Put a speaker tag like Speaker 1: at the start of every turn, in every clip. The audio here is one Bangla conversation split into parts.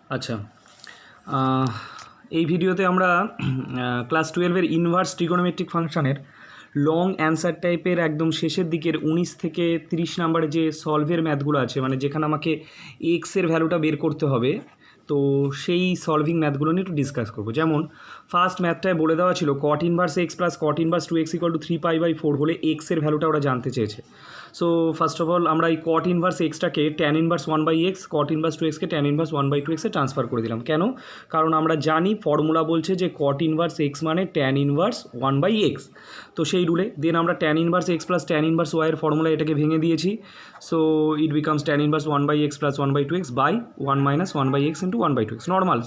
Speaker 1: আচ্ছা, এই ভিডিওতে আমরা ক্লাস 12-এর ইনভার্স ট্রিগোনোমেট্রিক ফাংশনের লং অ্যান্সার টাইপের একদম শেষের দিকের 19 থেকে 30 নাম্বারে যে সলভের ম্যাথগুলো আছে, মানে যেখানে আমাকে এক্সের ভ্যালুটা বের করতে হবে, তো সেই সলভিং ম্যাথগুলো নিয়ে একটু ডিসকাস করবো। যেমন ফার্স্ট ম্যাথটায় বলে দেওয়া ছিল কট inverse x plus cot inverse 2x = 3π/4 হলে এক্সের ভ্যালুটা ওরা জানতে চেয়েছে। সো ফার্স্ট অফ অল আমরা এই কট ইনভার্স এক্সটাকে tan inverse 1/x, cot inverse 2xকে ট্যান ইনভার্স 1/2x ট্রান্সফার করে দিলাম। কেন? কারণ আমরা জানি ফর্মুলা বলছে যে কট ইনভার্স এক্স মানে ট্যান ইনভার্স 1/x। তো সেই রুলে দেন আমরা tan inverse x plus tan inverse ওয়াইয়ের ফর্মুলা এটাকে ভেঙে দিয়েছি। So it becomes tan inverse 1/x plus 1/2x by 1 - 1/x into 1/2x normal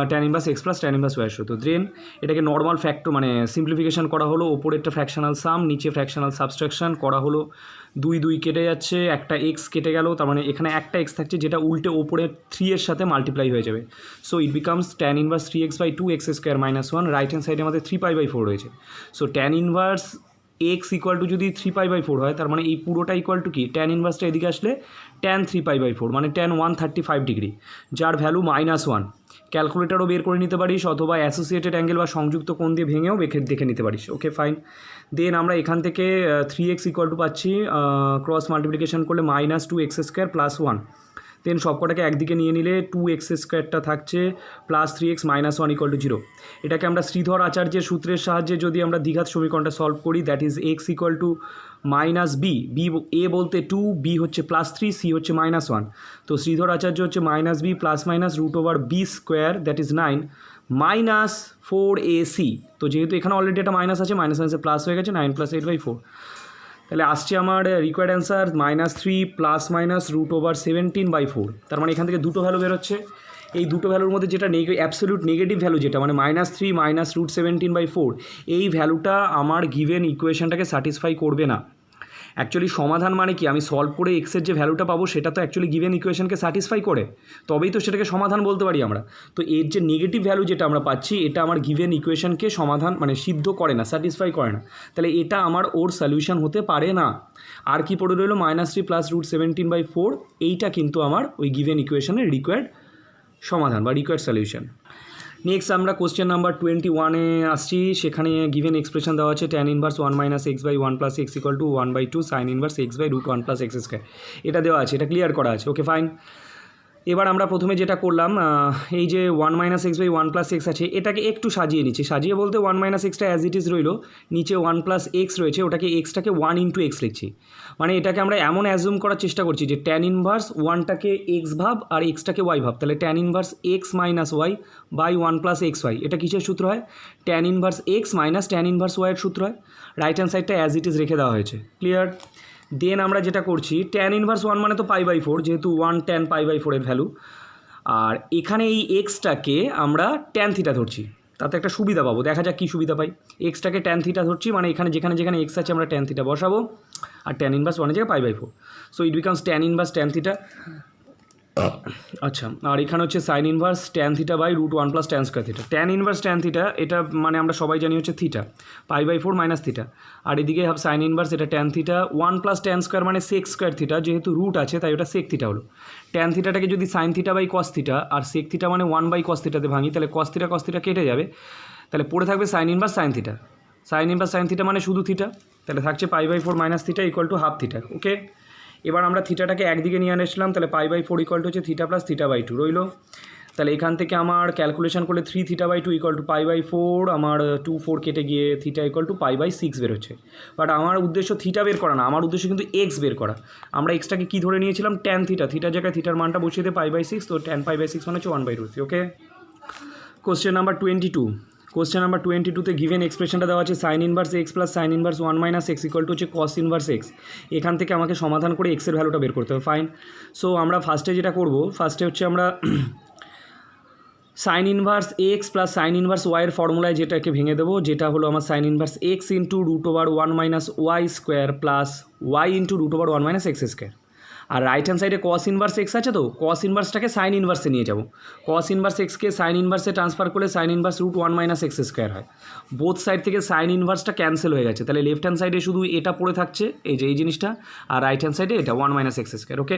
Speaker 1: tan inverse x plus tan inverse Y সূত্র। দেন এটাকে নর্মাল ফ্যাক্টর মানে সিম্পলিফিকেশন করা হলো, ওপরে একটা ফ্র্যাকশনাল সাম, নিচে ফ্র্যাকশনাল সাবস্ট্রাকশন করা হলো। 2 কেটে যাচ্ছে, একটা এক্স কেটে গেল, তার মানে এখানে একটা এক্স থাকছে যেটা উল্টে ওপরে 3 এর সাথে মাল্টিপ্লাই হয়ে যাবে। So it becomes tan inverse 3x/2x² - 1, right hand সাইডে আমাদের 3π/4 রয়েছে। So tan inverse x equal to যদি 3π/4 হয়, তার মানে এই পুরোটা ইকুয়াল টু কি, ট্যান ইনভার্সটা এদিকে আসলে ট্যান 3π/4 মানে ট্যান 135 ডিগ্রি, যার ভ্যালু -1। ক্যালকুলেটারও বের করে নিতে পারিস, অথবা অ্যাসোসিয়েটেড অ্যাঙ্গেল বা সংযুক্ত কোণ দিয়ে ভেঙেও দেখে নিতে পারিস। Okay fine. দেন আমরা এখান থেকে 3x ইকুয়াল টু পাচ্ছি ক্রস মাল্টিপ্লিকেশন করলে -2x² + 1। দেন সবকটাকে একদিকে নিয়ে নিলে 2x² থাকছে প্লাস 3x - 1 = 0। এটাকে আমরা শ্রীধর আচার্যের সূত্রের সাহায্যে যদি আমরা দ্বিঘাত সমীকরণটা সলভ করি, that is x = -b, b a বলতে 2, b হচ্ছে +3, c হচ্ছে -1। তো শ্রীধর আচার্য হচ্ছে -b +√b², that is 9 -4ac। তো যেহেতু এখানে অলরেডি একটা মাইনাস আছে, মাইনাস মাইনাসে প্লাস হয়ে গেছে, 9 + 8/4। তাহলে আসছে আমার রিকোয়ার্ড অ্যান্সার -3 ± √17/4। তার মানে এখান থেকে দুটো ভ্যালু বেরোচ্ছে। এই দুটো ভ্যালুর মধ্যে যেটা অ্যাবসলিউট নেগেটিভ ভ্যালু যেটা মানে -3 - √17/4, এই ভ্যালুটা আমার গিভেন ইকুয়েশনটাকে স্যাটিসফাই করবে না। অ্যাকচুয়ালি সমাধান মানে কি, আমি সলভ করে এক্সের যে ভ্যালুটা পাবো সেটা তো অ্যাকচুয়ালি গিভেন ইকুয়েশনকে স্যাটিসফাই করে, তবেই তো সেটাকে সমাধান বলতে পারি আমরা। তো এর যে নেগেটিভ ভ্যালু যেটা আমরা পাচ্ছি, এটা আমার গিভেন ইকুয়েশনকে সমাধান মানে সিদ্ধ করে না, স্যাটিসফাই করে না। তাহলে এটা আমার ওর সলিউশন হতে পারে না। আর কি পড়ে রইল, -3 + √17/4, এইটা কিন্তু আমার ওই গিভেন ইকুয়েশনের রিকোয়ার্ড সমাধান বা রিকোয়ার্ড সলিউশন। নেক্সট আমরা কোশ্চেন নাম্বার 21-এ আসছি। সেখানে গিভেন এক্সপ্রেশন দেওয়া আছে tan inverse 1 - x/1 + x = 1/2 sign inverse x/√1 + x²। এটা দেওয়া আছে, এটা ক্লিয়ার করা আছে। Okay fine. এবার আমরা প্রথমে যেটা করলাম, এই যে 1 - x/1 + x আছে, এটাকে একটু সাজিয়ে নিচ্ছি। সাজিয়ে বলতে 1 - xটা অ্যাজ ইট ইজ রইল, নিচে 1 + x রয়েছে, ওটাকে এক্সটাকে 1 × x লিখছি। মানে এটাকে আমরা এমন অ্যাজুম করার চেষ্টা করছি যে ট্যান ইনভার্স 1টাকে x ভাব আর এক্সটাকে y ভাব। তাহলে tan inverse x - y by 1 + xy, এটা কিসের সূত্র হয়? Tan inverse x - tan inverse y এর সূত্র হয়। রাইট হ্যান্ড সাইডটা অ্যাজ ইট ইজ রেখে দেওয়া হয়েছে। ক্লিয়ার? দেন আমরা যেটা করছি, ট্যান ইনভার্স 1 মানে তো π/4, যেহেতু 1 tan π/4 এর ভ্যালু। আর এখানে এই এক্সটাকে আমরা ট্যান থিটা ধরছি, তাতে একটা সুবিধা পাবো। দেখা যাক কী সুবিধা পাই। এক্সটাকে ট্যান থিটা ধরছি, মানে এখানে যেখানে এক্স আছে আমরা ট্যান থিটা বসাবো, আর ট্যান ইনভার্স 1 এর জায়গায় π/4। So it becomes tan inverse tan theta. আচ্ছা, আর এখানে হচ্ছে sine inverse tan theta by √1 + tan² theta. Tan inverse tan theta, এটা মানে আমরা সবাই জানি হচ্ছে থিটা, π/4 - থিটা। আর এদিকে হবে সাইন ইনভার্স, এটা ট্যান থিটা 1 + tan² মানে sec² থিটা, যেহেতু রুট আছে তাই ওটা সেক থিটা হলো। ট্যান থিটাটাকে যদি sine theta by cos theta আর সেক থিটা মানে 1/cos থিটাতে ভাঙি, তাহলে কস থিটা কেটে যাবে, তাহলে পড়ে থাকবে sign inverse sine theta. Sign inverse sine theta মানে শুধু থিটা, তাহলে থাকছে π/4 - থিটা = ½ থিটা। ওকে, এবার আমরা থিটাটাকে একদিকে নিয়ে আসলাম, তাহলে π/4 হচ্ছে থিটা প্লাস θ/2 রইল। তাহলে এখান থেকে আমার ক্যালকুলেশন করলে 3 θ/2 = π/4, আমার 2 4 কেটে গিয়ে থিটা = π/6 বেরোচ্ছে। বাট আমার উদ্দেশ্য থিটা বের করা না, আমার উদ্দেশ্য কিন্তু এক্স বের করা। আমরা এক্সটাকে কী ধরে নিয়েছিলাম? Tan theta. থিটার জায়গায় থিটার মানটা বসিয়ে দিয়ে π/6, তো ট্যান π/6 মানে হচ্ছে 1/2। Okay, question number 22। Question number 22-তে গিভেন এক্সপ্রেশনটা দেওয়া আছে sine inverse x plus sine inverse 1 - x = হচ্ছে কস ইনভার্স x। এখান থেকে আমাকে সমাধান করে এক্সের ভ্যালুটা বের করতে হবে। ফাইন। সো আমরা ফার্স্টে যেটা করব, ফার্স্টে হচ্ছে আমরা sign inverse x plus sine inverse y এর ফর্মুলায় যেটাকে ভেঙে দেবো, যেটা হলো আমার sign inverse x × √1 - y² plus y × √1 - x²। আর রাইট হ্যান্ড সাইডে কস ইনভার্স এক্স আছে, তো কস ইনভার্সটাকে সাইন ইনভার্সে নিয়ে যাব। কস ইনভার্স এক্সকে সাইন ইনভার্সে ট্রান্সফার করলে সাইন ইনভার্স √1 - x² হয়। বোথ সাইড থেকে সাইন ইনভার্সটা ক্যান্সেল হয়ে গেছে, তাহলে লেফট হ্যান্ড সাইডে শুধু এটা পড়ে থাকছে, এই যে এই জিনিসটা, আর রাইট হ্যান্ড সাইডে এটা 1 - x²। ওকে,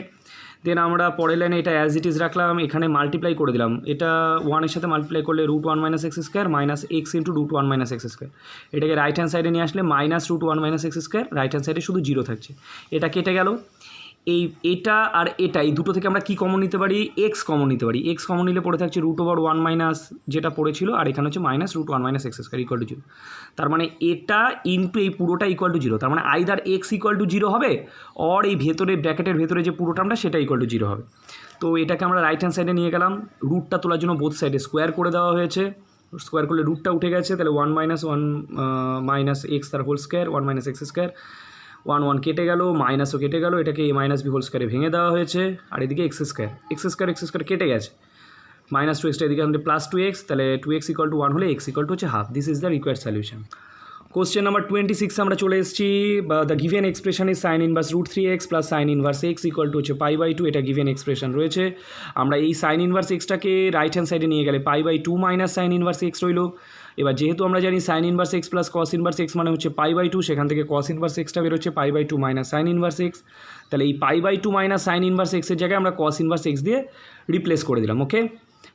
Speaker 1: দেন আমরা পরের লাইনে এটা অ্যাজ ইট ইজ রাখলাম, এখানে মাল্টিপ্লাই করে দিলাম, এটা 1-এর সাথে মাল্টিপ্লাই করলে √1 - x square minus x into √1 - x square. এটাকে রাইট হ্যান্ড সাইডে নিয়ে আসলে -√1 - x স্কোয়ার, রাইট হ্যান্ড সাইডে শুধু 0 থাকছে। এটা কেটে গেল। এটা আর এটা এই দুটো থেকে আমরা কি কমন নিতে পারি? এক্স কমন নিতে পারি। এক্স কমন নিলে পড়ে থাকছে √1 মাইনাস যেটা পড়েছিল, আর এখানে হচ্ছে -√1 - x স্কোয়ার ইকুয়াল টু 0। তার মানে এটা ইন্টু এই পুরোটা ইকুয়াল টু 0। তার মানে আইদার এক্স ইকুয়াল টু 0 হবে, অর এই ভেতরে ব্র্যাকেটের ভেতরে যে পুরো টার্মটা সেটা ইকুয়াল টু 0 হবে। তো এটাকে আমরা রাইট হ্যান্ড সাইডে নিয়ে গেলাম, রুটটা তোলার জন্য বোথ সাইডে স্কোয়ার করে দেওয়া হয়েছে। স্কোয়ার করলে রুটটা উঠে গেছে, তাহলে 1 - 1 - x তার হোল স্কোয়ার, 1 - x স্কোয়ার, 1 কেটে গেল, মাইনাসও কেটে গেল, এটাকে a - b হোল স্কোয়ারে ভেঙে দেওয়া হয়েছে। আর এদিকে এক্স স্কোয়ার কেটে গেছে, -2x এদিকে আমাদের +2x, তাহলে 2x = 1 হলে x = হচ্ছে half. This is the required solution. Question number 26 আমরা চলে এসেছি। The given expression is sin inverse √3x plus sin inverse x = হচ্ছে π/2। এটা গিভেন এক্সপ্রেশন রয়েছে। আমরা এই sin ইনভার্স xটাকে রাইট হ্যান্ড সাইডে নিয়ে গেলে π/2 মাইনাস sin ইনভার্স x রইল। এবার যেহেতু আমরা জানি sin inverse x plus cos inverse x মানে হচ্ছে π/2, সেখান থেকে cos ইনভার্স xটা বেরোচ্ছে π/2 মাইনাস sin ইনভার্স x। তাহলে এই π/2 মাইনাস sin ইনভার্স x এর জায়গায় আমরা cos ইনভার্স x দিয়ে রিপ্লেস করে দিলাম। ওকে,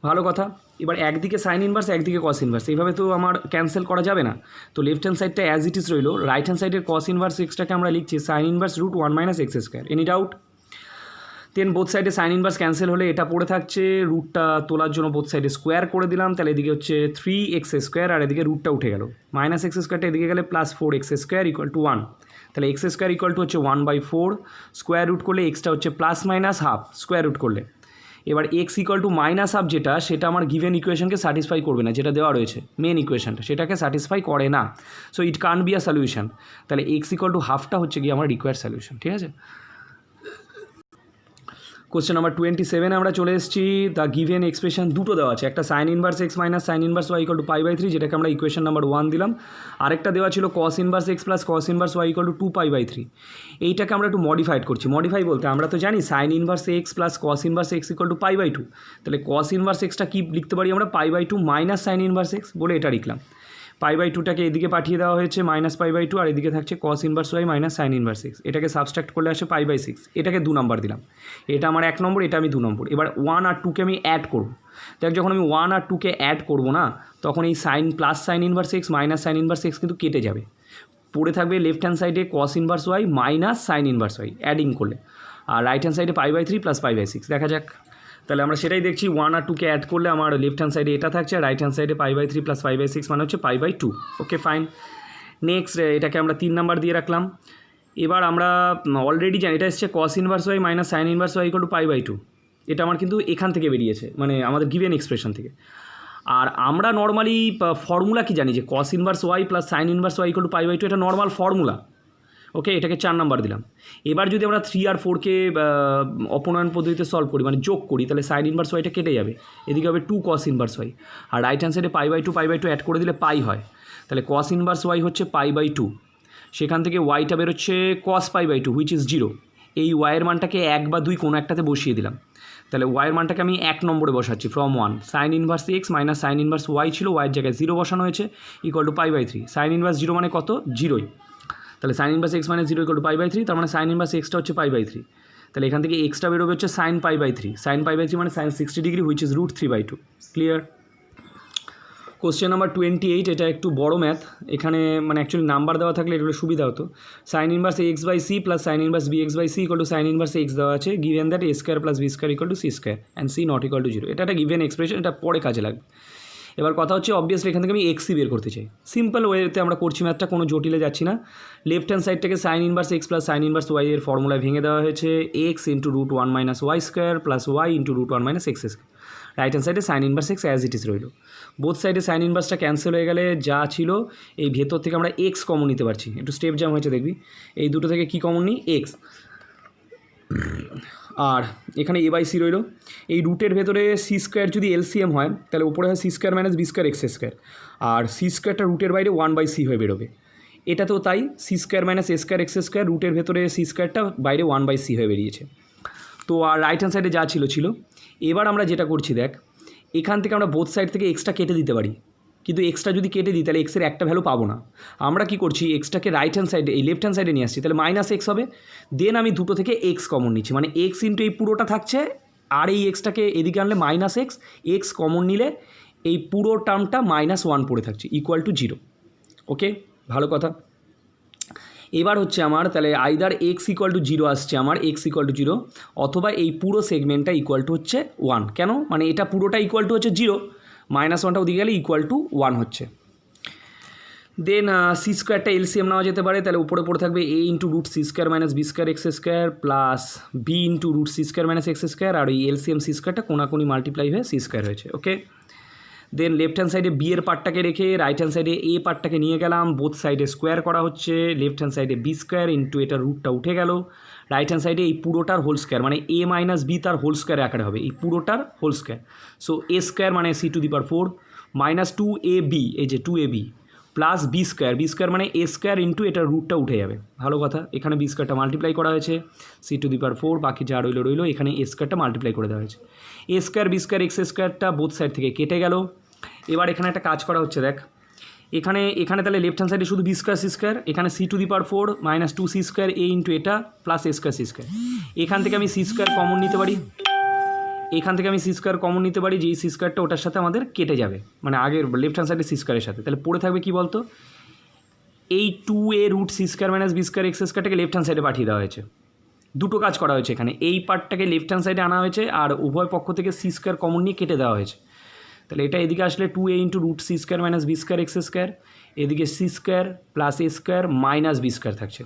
Speaker 1: ভালো কথা। এবার একদিকে সাইন ইনভার্স একদিকে কস ইনভার্স, এইভাবে তো আমার ক্যান্সেল করা যাবে না। তো লেফট হ্যান্ড সাইডটা অ্যাজ ইট ইজ রইল, রাইট হ্যান্ড সাইডের কস ইনভার্স এক্সটাকে আমরা লিখছি sine inverse √1 - x square. Any doubt? Then both সাইডে সাইন ইনভার্স ক্যান্সেল হলে এটা পড়ে থাকছে, রুটটা তোলার জন্য বোথ সাইডে স্কোয়ার করে দিলাম, তাহলে এদিকে হচ্ছে 3x স্কোয়ার আর এদিকে রুটটা উঠে গেল, -x স্কোয়ারটা এদিকে গেলে +4x স্কোয়ার = 1। তাহলে x স্কোয়ার = হচ্ছে 1/4, স্কোয়ার রুট করলে এক্সটা হচ্ছে plus minus half square root করলে। এবার x = -হাফ যেটা, সেটা আমার গিভেন ইকুয়েশনকে স্যাটিসফাই করবে না, যেটা দেওয়া রয়েছে মেন ইকুয়েশনটা, সেটাকে স্যাটিসফাই করে না। সো ইট কান বি আ সলিউশন। তাহলে x = হাফটা হচ্ছে কি আমার রিকোয়ার্ড সলিউশন। ঠিক আছে। কোশ্চেন নাম্বার 27 আমরা চলে এসেছি। দ্য গিভেন এক্সপ্রেশন দুটো দেওয়া আছে, একটা sin inverse x minus sin inverse y = π/3, যেটাকে আমরা ইকুয়েশন নাম্বার 1 দিলাম। আরেকটা দেওয়া ছিল cos inverse x plus cos inverse y = 2π/3। এইটাকে আমরা একটু মডিফাইড করছি। মডিফাই বলতে আমরা তো জানি sin inverse x plus cos inverse x = π/2। তাহলে cos ইনভার্স xটা কি লিখতে পারি আমরা? π/2 মাইনাস sin ইনভার্স x বলে এটা লিখলাম। π/2টাকে এদিকে পাঠিয়ে দেওয়া হয়েছে -π/2, আর এদিকে থাকছে cos inverse y minus sin inverse x। এটাকে সাবস্ট্রাক্ট করলে আসে π/6। এটাকে 2 নম্বর দিলাম, এটা আমার 1 নম্বর, এটা আমি 2 নম্বর। এবার 1 আর 2কে আমি অ্যাড করব। দেখ, যখন আমি 1 আর 2কে অ্যাড করব না, তখন এই plus sin inverse x minus sin inverse x কিন্তু কেটে যাবে, পড়ে থাকবে লেফট হ্যান্ড সাইডে cos inverse y minus sin inverse y adding করলে, আর রাইট হ্যান্ড সাইডে π/3 প্লাস π/6। দেখা যাক, তাহলে আমরা সেটাই দেখছি। 1 আর 2কে অ্যাড করলে আমার লেফট হ্যান্ড সাইডে এটা থাকছে, আর রাইট হ্যান্ড সাইডে π/3 প্লাস π/6 মানে হচ্ছে π/2। ওকে, ফাইন। নেক্সট এটাকে আমরা 3 নাম্বার দিয়ে রাখলাম। এবার আমরা অলরেডি জানি এটা এসছে cos inverse y minus sin inverse y = π/2। এটা আমার কিন্তু এখান থেকে বেরিয়েছে, মানে আমাদের গিভেন এক্সপ্রেশন থেকে। আর আমরা নর্মালি ফর্মুলা কি জানি যে cos inverse y plus sin inverse y = π/2, এটা নর্মাল ফর্মুলা। ওকে, এটাকে 4 নাম্বার দিলাম। এবার যদি আমরা 3 আর 4কে অপনয়ন পদ্ধতিতে সলভ করি, মানে যোগ করি, তাহলে সাইন ইনভার্স ওয়াইটা কেটে যাবে, এদিকে হবে 2 cos ইনভার্স ওয়াই, আর রাইট হ্যান্ড সাইডে π/2 অ্যাড করে দিলে পাই হয়। তাহলে cos ইনভার্স ওয়াই হচ্ছে π/2, সেখান থেকে ওয়াইটা বেরোচ্ছে cos π/2 হুইচ ইজ 0। এই ওয়াইয়ের মানটাকে 1 বা 2 কোনো একটাতে বসিয়ে দিলাম। তাহলে ওয়াইয়ের মানটাকে আমি 1 নম্বরে বসাচ্ছি, from 1 sine inverse x minus sine inverse y ছিল, ওয়াইয়ের জায়গায় 0 বসানো হয়েছে = π/3। সাইন ইনভার্স 0 মানে কত? 0ই। তাহলে সাইন ইনভার্স x মানে 0 = π/3, তার মানে সাইন ইনভার্স এক্সটা হচ্ছে π/3। তাহলে এখান থেকে এক্সটা বেরোবে হচ্ছে সাইন π/3। সাইন π/3 মানে sine 60 degree which is √3/2। Clear? Question number 28, এটা একটু বড় ম্যাথ। এখানে মানে অ্যাকচুয়ালি নাম্বার দেওয়া থাকলে এগুলো সুবিধা হতো। Sign inverse x/c plus sine inverse bx/c = sign inverse x দেওয়া আছে, given that a² plus b² = c² and c ≠ 0। এটা একটা গিভেন এক্সপ্রেশন, এটা পরে কাজে লাগবে। এবার কথা হচ্ছে অবভিয়াসলি এখান থেকে আমি এক্সি বের করতে চাই। সিম্পল ওয়েতে আমরা করছি ম্যাথটা, কোনো জটিলে যাচ্ছি না। লেফট হ্যান্ড সাইডটাকে sine inverse x plus sine inverse y এর ফর্মুলায় ভেঙে দেওয়া হয়েছে, x × √1 - y² plus y × √1 - x²। Right hand সাইডে sine inverse x as it is রইল। বোথ সাইডে সাইন ইনভার্সটা ক্যান্সেল হয়ে গেলে যা ছিল এই ভেতর থেকে আমরা x কমন নিতে পারছি। একটু স্টেপ জাম হয়েছে দেখবি, এই দুটো থেকে কি কমন নিই? x। আর এখানে a/c রইল। এই রুটের ভেতরে c² যদি এলসিএম হয়, তাহলে উপরে হয় c² - b² x², আর c²টা রুটের বাইরে 1/c হয়ে বেরোবে। এটাতেও তাই, c² - a² x², রুটের ভেতরে c²টা বাইরে 1/c হয়ে বেরিয়েছে। তো আর রাইট হ্যান্ড সাইডে যা ছিল। এবার আমরা যেটা করছি দেখ, এখান থেকে আমরা বোথ সাইড থেকে এক্সটা কেটে দিতে পারি। কিন্তু এক্সটা যদি কেটে দিই তাহলে এক্সের একটা ভ্যালু পাবো না। আমরা কি করছি, এক্সটাকে রাইট হ্যান্ড সাইডে, এই লেফট হ্যান্ড সাইডে নিয়ে আসছি, তাহলে মাইনাস এক্স হবে। দেন আমি দুটো থেকে এক্স কমন নিচ্ছি, মানে এক্স ইন্টু এই পুরোটা থাকছে, আর এই এক্সটাকে এদিকে আনলে মাইনাস এক্স, এক্স কমন নিলে এই পুরো টার্মটা -1 পড়ে থাকছে, ইকুয়াল টু 0। ওকে, ভালো কথা। এবার হচ্ছে আমার তাহলে আইদার এক্স ইকুয়াল টু 0 আসছে আমার, এক্স ইকুয়াল টু 0, অথবা এই পুরো সেগমেন্টটা ইকুয়াল টু হচ্ছে 1। কেন, মানে এটা পুরোটা ইকুয়াল টু হচ্ছে 0, -1টা ওদিকে গেলে ইকুয়াল টু 1 হচ্ছে। দেন সি স্কোয়ারটা এলসিএম নেওয়া যেতে পারে, তাহলে উপরে পড়ে থাকবে a into root C square minus B square x square plus b into root C square minus x square, আর এই এলসিএম সি স্কোয়ারটা কোনাকুনি মাল্টিপ্লাই হয়ে সি স্কোয়ার হয়েছে। ওকে, দেন লেফট হ্যান্ড সাইডে বি এর পার্টটাকে রেখে রাইট হ্যান্ড সাইডে এ পার্টটাকে নিয়ে গেলাম, বোথ সাইডে স্কোয়ার করা হচ্ছে, লেফট হ্যান্ড সাইডে বি স্কোয়ার ইন্টু এটার রুটটা উঠে গেল, রাইট হ্যান্ড সাইডে এই পুরোটার হোল স্কোয়ার, মানে এ মাইনাস বি তার হোল স্কোয়ার আকারে হবে, এই পুরোটার হোল স্কোয়ার। সো এ স্কোয়ার মানে c⁴ মাইনাস 2ab, এই যে 2ab প্লাস বি স্কোয়ার মানে এ স্কোয়ার ইন্টু এটার রুটটা উঠে যাবে। ভালো কথা, এখানে বি স্কোয়ারটা মাল্টিপ্লাই করা হয়েছে, c⁴, বাকি যা রইল এখানে এ স্কোয়ারটা মাল্টিপ্লাই করে দেওয়া হয়েছে। A square b square x স্কোয়ারটা বোথ সাইড থেকে কেটে গেল। এবার এখানে একটা কাজ করা হচ্ছে, দেখ এখানে তাহলে লেফট হ্যান্ড সাইডে শুধু বি স্কোয়ার সি স্কোয়ার, এখানে c⁴ মাইনাস 2c স্কোয়ার এ ইন্টু এটা plus A square c square. এখান থেকে আমি সি স্কোয়ার কমন নিতে পারি, যে এই সি স্কোয়ারটা ওটার সাথে আমাদের কেটে যাবে, মানে আগের লেফট হ্যান্ড সাইডে সি স্কোয়ারের সাথে। তাহলে পড়ে থাকবে কি বলতো, এই 2a root C square minus B square x স্কোয়ারটাকে লেফট হ্যান্ড সাইডে পাঠিয়ে দেওয়া হয়েছে। দুটো কাজ করা হয়েছে এখানে, এই পার্টটাকে লেফট হ্যান্ড সাইডে আনা হয়েছে আর উভয় পক্ষ থেকে সি স্কোয়ার কমন নিয়ে কেটে দেওয়া হয়েছে। তাহলে এটা এদিকে আসলে 2a into root C square minus B square x square, এদিকে C square plus A square minus B square থাকছে।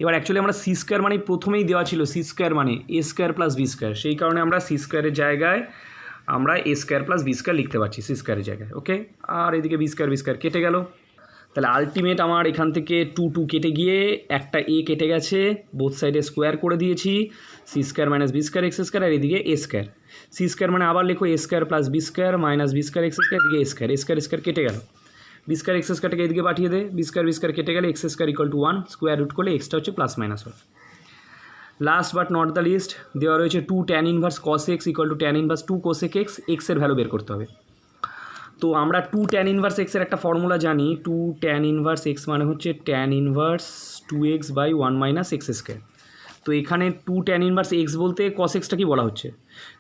Speaker 1: এবার অ্যাকচুয়ালি আমরা সি স্কোয়ার মানে প্রথমেই দেওয়া ছিল সি স্কোয়ার মানে এ স্কোয়ার প্লাস বি স্কোয়ার, সেই কারণে আমরা সি স্কোয়ারের জায়গায় আমরা এ স্কোয়ার প্লাস বি স্কোয়ার লিখতে পারছি সি স্কোয়ারের জায়গায়। ওকে, আর এদিকে বি স্কোয়ার কেটে গেল। তাহলে আলটিমেট আমার এখান থেকে 2 কেটে গিয়ে একটা এ কেটে গেছে, বোথ সাইডে স্কোয়ার করে দিয়েছি, c square minus B square x square, আর এদিকে এ স্কোয়ার। সি স্কোয়ার মানে আবার লেখো a square plus b square minus B square x square, এদিকে এ স্কোয়ার কেটে গেল, বি স্কোয়ার এক্স স্কোয়ারটাকে এদিকে পাঠিয়ে দে, বি স্কোয়ার কেটে গেলে X square equal to 1, square root করলে এক্সটা হচ্ছে +-1। Last but not the least, দেওয়া রয়েছে 2 tan inverse cos x equal to tan inverse 2 cosec x, এক্সের ভ্যালু বের করতে হবে। তো আমরা 2 tan ইনভার্স এক্সের একটা ফর্মুলা জানি, 2 tan ইনভার্স x মানে হচ্ছে tan inverse 2x by 1 minus x square. তো এখানে 2 tan ইনভার্স x বলতে cos xটা কি বলা হচ্ছে,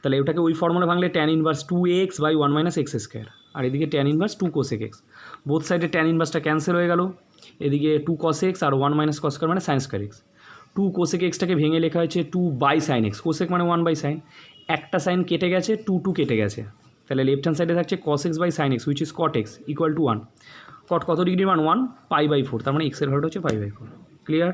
Speaker 1: তাহলে ওটাকে ওই ফর্মুলা ভাঙলে tan inverse 2x by 1 minus x square, আর এদিকে tan inverse 2 cosec x, both সাইডে tan ইনভার্সটা ক্যান্সেল হয়ে গেল, এদিকে 2 cos x আর 1 মাইনাস cos স্কোয়ার মানে sin স্কোয়ার x। 2 cosec xটাকে ভেঙে লেখা হয়েছে 2 বাই সাইন এক্স, cosec মানে 1 বাই সাইন, একটা সাইন কেটে গেছে, 2 কেটে গেছে, তাহলে লেফট হ্যান্ড সাইডে থাকছে cos x by sine X which is cot x equal to 1। Cot কত ডিগ্রির মান 1 π/4, তার মানে এক্সের ভ্যালুটা হচ্ছে π/4। ক্লিয়ার?